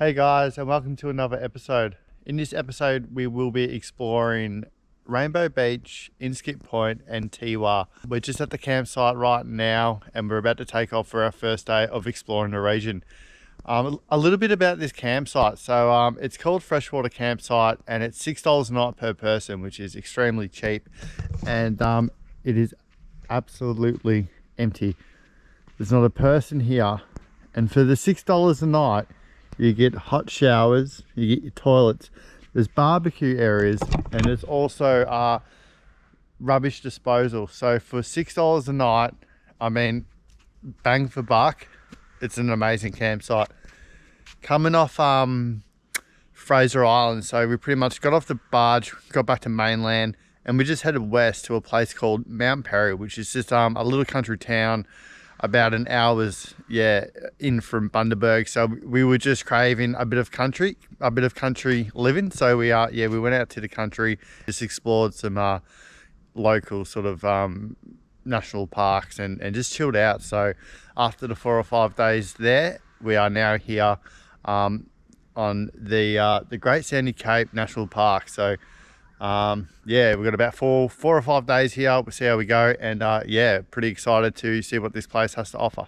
Hey guys, and welcome to another episode. In this episode, we will be exploring Rainbow Beach, Inskip Point and Teewah. We're just at the campsite right now and we're about to take off for our first day of exploring the region. A little bit about this campsite. So it's called Freshwater Campsite and it's $6 a night per person, which is extremely cheap. And it is absolutely empty. There's not a person here. And for the $6 a night, you get hot showers, you get your toilets, there's barbecue areas, and there's also rubbish disposal. So for $6 a night, I mean, bang for buck, it's an amazing campsite. Coming off Fraser Island, so we pretty much got off the barge, got back to mainland, and we just headed west to a place called Mount Perry, which is just a little country town about an hour's in from Bundaberg. So we were just craving a bit of country living. So we went out to the country, just explored some local sort of national parks and just chilled out. So after the 4 or 5 days there, we are now here on the Great Sandy Cape National Park. So we've got about four or 5 days here. We'll see how we go, and pretty excited to see what this place has to offer.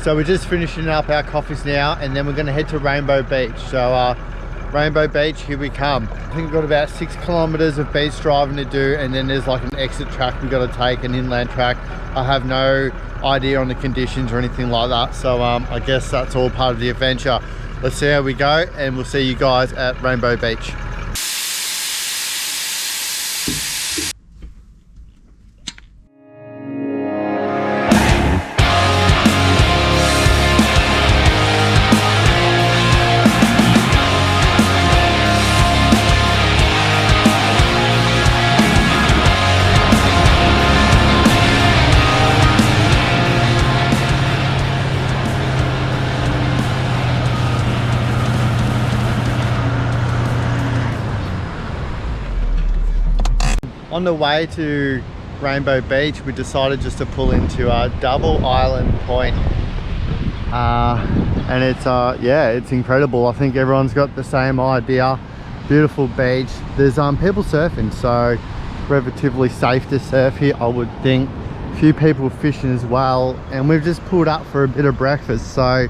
So we're just finishing up our coffees now, and then we're going to head to Rainbow Beach. So Rainbow Beach, here we come. I think we've got about 6 kilometers of beach driving to do, and then there's like an exit track we've got to take, an inland track. I have no idea on the conditions or anything like that, so I guess that's all part of the adventure. Let's see how we go, and we'll see you guys at Rainbow Beach. On the way to Rainbow Beach, we decided just to pull into Double Island Point, and it's incredible. I think everyone's got the same idea. Beautiful beach. There's people surfing, so relatively safe to surf here, I would think. A few people fishing as well, and we've just pulled up for a bit of breakfast. So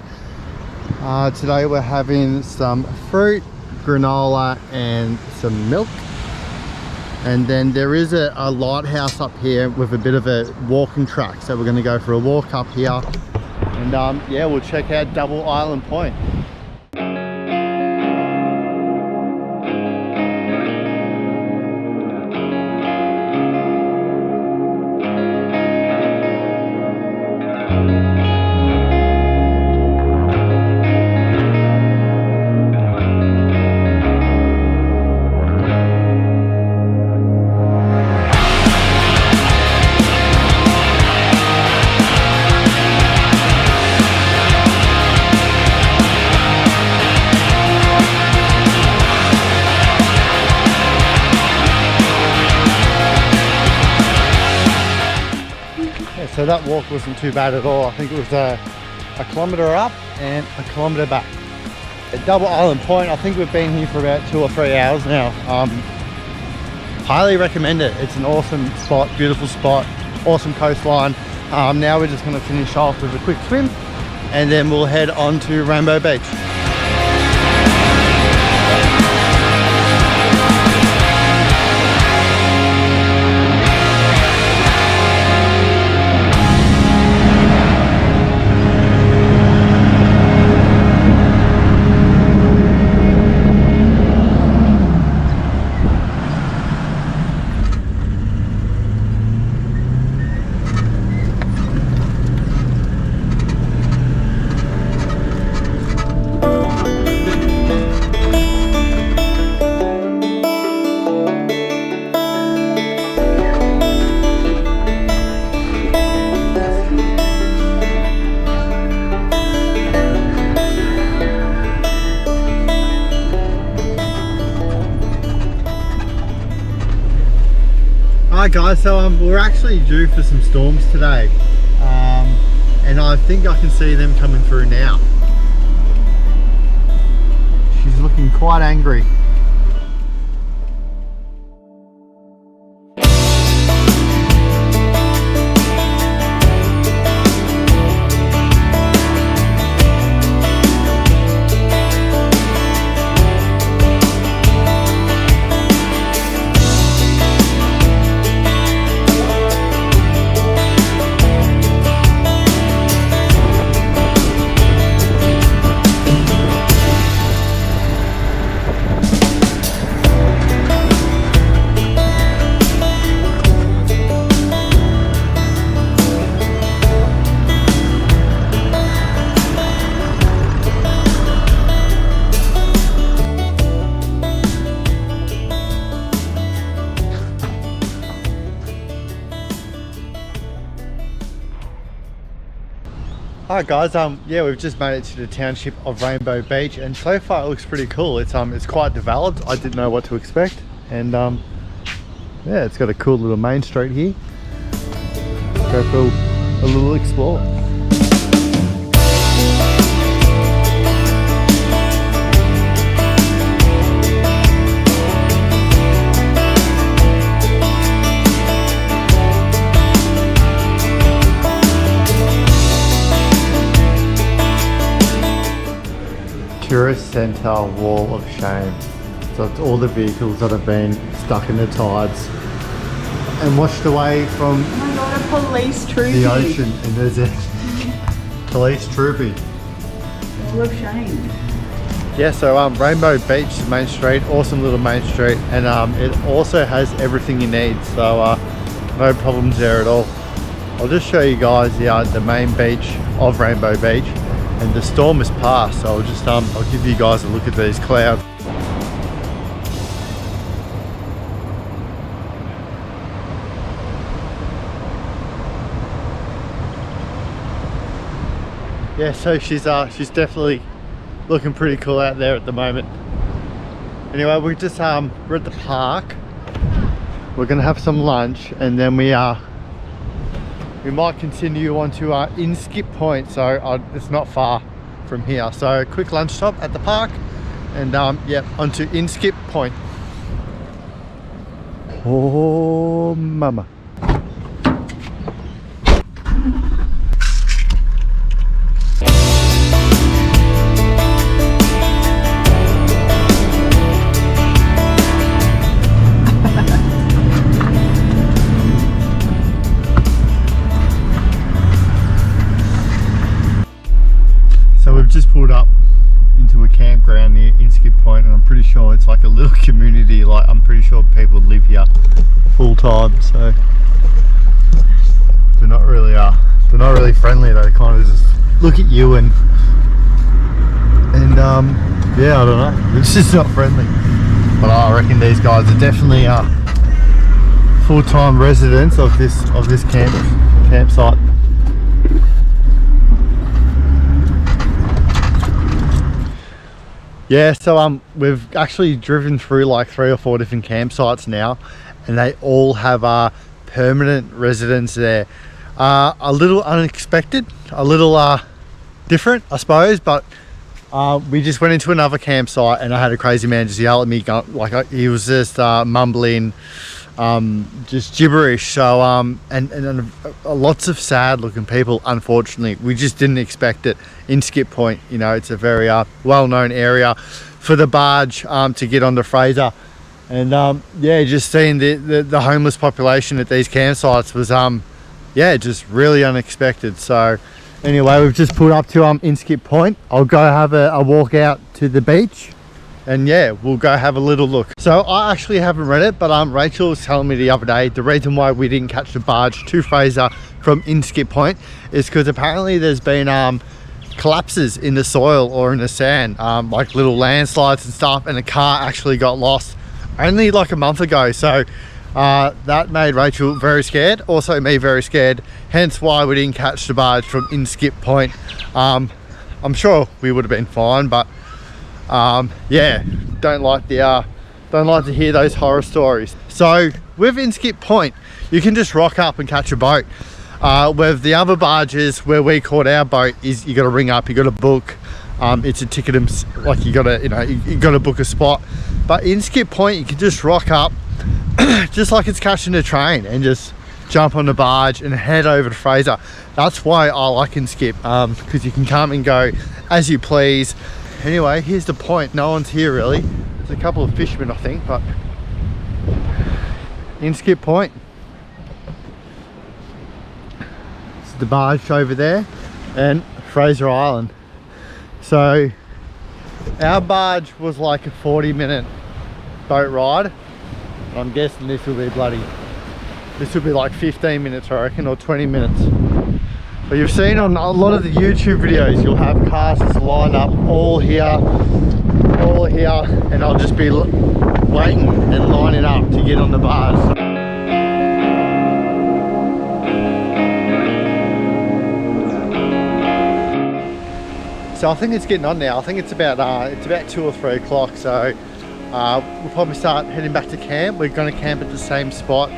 today we're having some fruit, granola and some milk. And then there is a lighthouse up here with a bit of a walking track. So we're going to go for a walk up here. And we'll check out Double Island Point. So that walk wasn't too bad at all. I think it was a kilometre up and a kilometre back. At Double Island Point, I think we've been here for about 2 or 3 hours now. Highly recommend it. It's an awesome spot, beautiful spot, awesome coastline. Now we're just going to finish off with a quick swim and then we'll head on to Rainbow Beach. Alright guys, so we're actually due for some storms today. and I think I can see them coming through now. She's looking quite angry. Alright guys, yeah, we've just made it to the township of Rainbow Beach, and so far it looks pretty cool. It's quite developed. I didn't know what to expect, and yeah, it's got a cool little main street here. Let's go for a little explore. Tourist Centre Wall of Shame. So it's all the vehicles that have been stuck in the tides and washed away from oh my God, a police troopy. The ocean. And there's a police troopy. Wall of Shame. Yeah, so Rainbow Beach, main street, awesome little main street, and it also has everything you need, so no problems there at all. I'll just show you guys the main beach of Rainbow Beach. And the storm has passed, so I'll give you guys a look at these clouds. Yeah, so she's definitely looking pretty cool out there at the moment. Anyway, we're just we're at the park. We're gonna have some lunch, and then we might continue on to Inskip Point, so it's not far from here. So a quick lunch stop at the park, and yeah, onto Inskip Point. Oh mama. Just pulled up into a campground near Inskip Point, and I'm pretty sure it's like a little community. Like, I'm pretty sure people live here full time, so they're not really friendly. They kind of just look at you and yeah, I don't know, it's just not friendly. But I reckon these guys are definitely full-time residents of this campsite. Yeah, so we've actually driven through like 3 or 4 different campsites now, and they all have permanent residents there. A little unexpected, a little different, I suppose, but we just went into another campsite, and I had a crazy man just yell at me, like he was just mumbling just gibberish. So and lots of sad looking people. Unfortunately, we just didn't expect it. Inskip Point, you know, it's a very well-known area for the barge to get onto Fraser, and yeah, just seeing the homeless population at these campsites was yeah, just really unexpected. So anyway, we've just pulled up to Inskip Point. I'll go have a walk out to the beach, and yeah, we'll go have a little look. So I actually haven't read it, but Rachel was telling me the other day the reason why we didn't catch the barge to Fraser from Inskip Point is because apparently there's been collapses in the soil or in the sand, like little landslides and stuff, and a car actually got lost only like a month ago. So that made Rachel very scared, also me very scared, hence why we didn't catch the barge from Inskip Point. I'm sure we would have been fine, but yeah, don't like to hear those horror stories. So with Inskip Point, you can just rock up and catch a boat. With the other barges where we caught our boat is you got to ring up, you got to book. It's a ticket, like you got to, you got to book a spot. But Inskip Point, you can just rock up, just like it's catching a train, and just jump on the barge and head over to Fraser. That's why I like Inskip, because you can come and go as you please. Anyway, here's the point. No one's here really. There's a couple of fishermen, I think, but Inskip Point. It's the barge over there and Fraser Island. So our barge was like a 40-minute boat ride. I'm guessing this will be like 15 minutes, I reckon, or 20 minutes. But you've seen on a lot of the YouTube videos, you'll have cars just lined up all here, and I'll just be waiting and lining up to get on the barge. So I think it's getting on now. I think it's about 2 or 3 o'clock. So we'll probably start heading back to camp. We're going to camp at the same spot,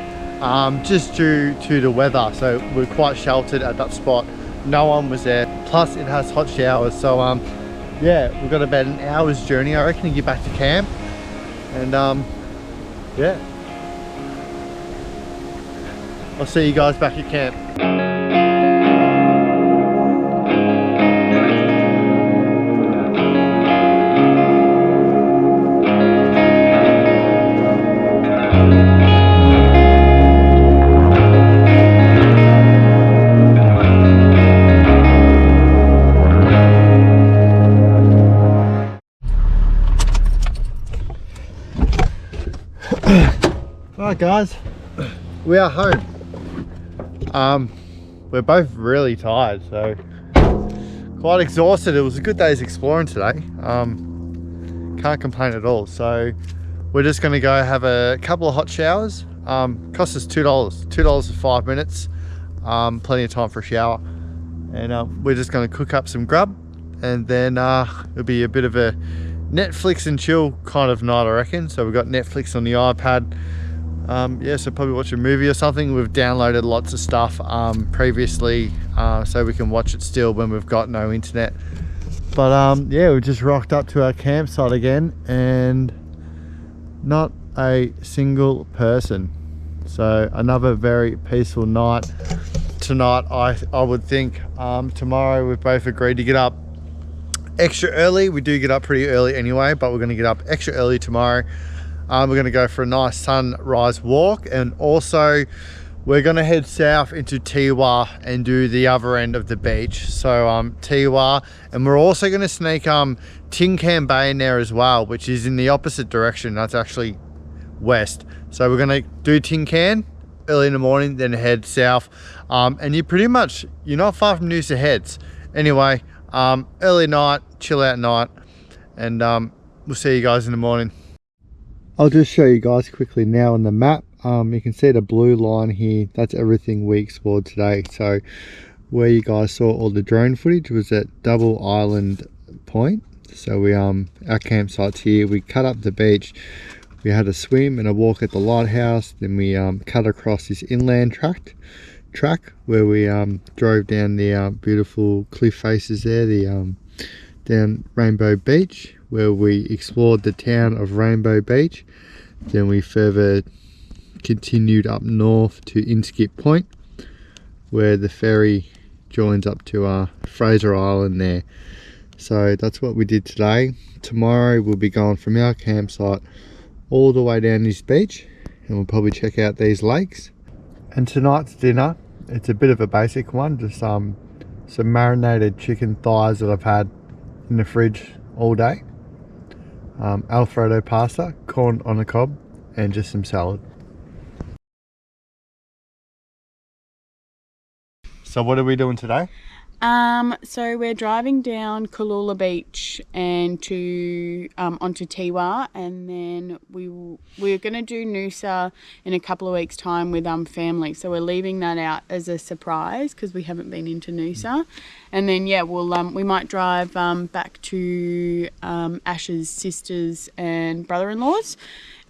just due to the weather. So we're quite sheltered at that spot. No one was there. Plus it has hot showers. So yeah, we've got about an hour's journey, I reckon, to get back to camp. And yeah, I'll see you guys back at camp. Alright guys, we are home. We're both really tired, so quite exhausted. It was a good day's exploring today. Can't complain at all. So we're just going to go have a couple of hot showers. Cost us $2 for 5 minutes. Plenty of time for a shower. And we're just going to cook up some grub, and then it'll be a bit of a Netflix and chill kind of night, I reckon. So we've got Netflix on the iPad. Yeah, so probably watch a movie or something. We've downloaded lots of stuff previously, so we can watch it still when we've got no internet. But yeah, we just rocked up to our campsite again, and not a single person. So another very peaceful night tonight, I would think. Tomorrow we've both agreed to get up extra early. We do get up pretty early anyway, but we're going to get up extra early tomorrow. We're going to go for a nice sunrise walk, and also we're going to head south into Teewah and do the other end of the beach. So Teewah, and we're also going to sneak Tin Can Bay in there as well, which is in the opposite direction. That's actually west. So we're going to do Tin Can early in the morning, then head south, and you're not far from Noosa Heads. Anyway, early night, chill out night, and we'll see you guys in the morning. I'll just show you guys quickly now on the map. You can see the blue line here. That's everything we explored today. So where you guys saw all the drone footage was at Double Island Point. So we our campsite's here. We cut up the beach. We had a swim and a walk at the lighthouse. Then we cut across this inland track where we drove down the beautiful cliff faces there, down Rainbow Beach, where we explored the town of Rainbow Beach. Then we further continued up north to Inskip Point, where the ferry joins up to Fraser Island there. So that's what we did today. Tomorrow we'll be going from our campsite all the way down this beach, and we'll probably check out these lakes. And tonight's dinner, it's a bit of a basic one, just some marinated chicken thighs that I've had in the fridge all day, Alfredo pasta, corn on the cob, and just some salad. So what are we doing today? So we're driving down Cooloola Beach and to onto Teewah, and then we're going to do Noosa in a couple of weeks' time with family. So we're leaving that out as a surprise because we haven't been into Noosa. And then yeah, we might drive back to Ash's sisters and brother-in-laws,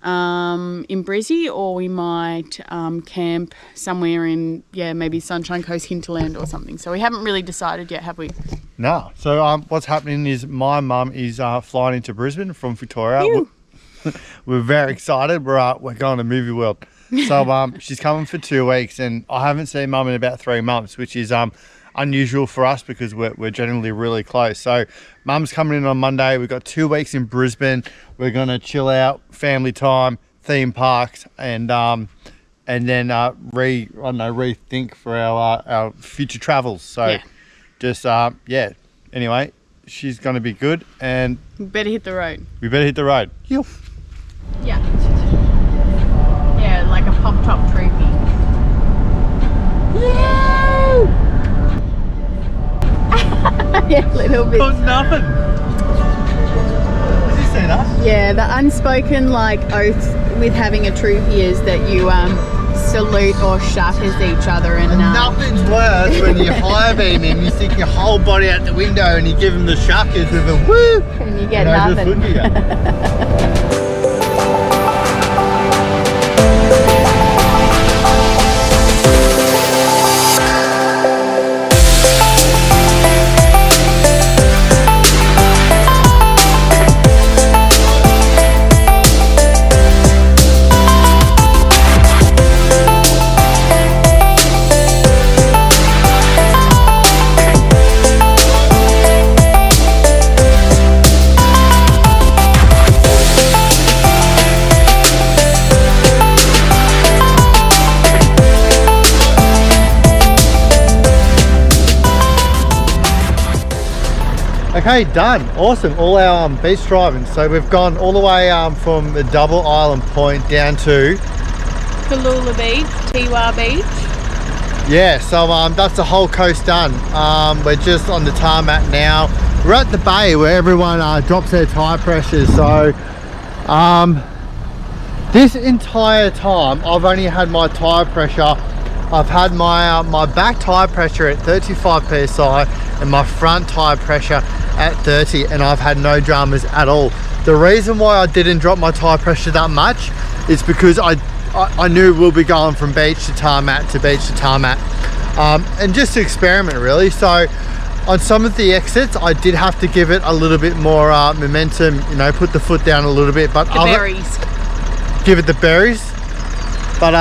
in Brizzy, or we might camp somewhere in, maybe Sunshine Coast hinterland or something. So we haven't really decided yet, have we? No. So what's happening is my mum is flying into Brisbane from Victoria. Yeew. We're very excited. We're going to Movie World. So she's coming for 2 weeks, and I haven't seen mum in about 3 months, which is unusual for us because we're generally really close. So mum's coming in on Monday. We've got 2 weeks in Brisbane. We're gonna chill out, family time, theme parks, and then rethink for our future travels. So just anyway, she's gonna be good, and We better hit the road. Yeew. Yeah. Yeah, like a pop top Troopy. Yeah, a little bit. Got nothing. Has he seen us? Yeah, the unspoken oath with having a troopy is that you salute or shuckers each other, and Nothing's worse when you high beam him, you stick your whole body out the window and you give him the shuckers with a woo, and you get nothing. Okay, done. Awesome. All our beach driving. So we've gone all the way from the Double Island Point down to Cooloola Beach, Teewah Beach. Yeah, so that's the whole coast done. We're just on the tarmac now. We're at the bay where everyone drops their tire pressure. So this entire time I've only had my tire pressure. I've had my back tire pressure at 35 psi and my front tire pressure at 30, and I've had no dramas at all. The reason why I didn't drop my tire pressure that much is because I knew we'll be going from beach to tarmac to beach to tarmac, and just to experiment really. So on some of the exits I did have to give it a little bit more momentum, put the foot down a little bit, but give it the berries. But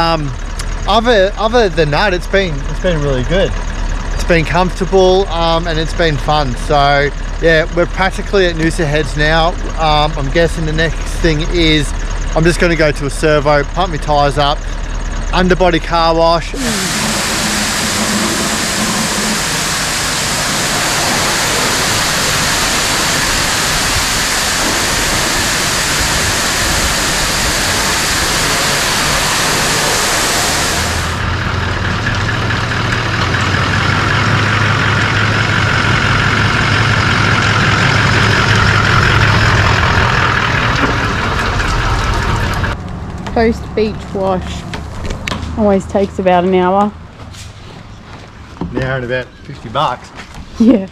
other than that, it's been really good. It's been comfortable, and it's been fun. So yeah, we're practically at Noosa Heads now. I'm guessing the next thing is I'm just going to go to a servo, pump my tyres up, underbody car wash. Post beach wash always takes about an hour. Now and about $50. Yeah.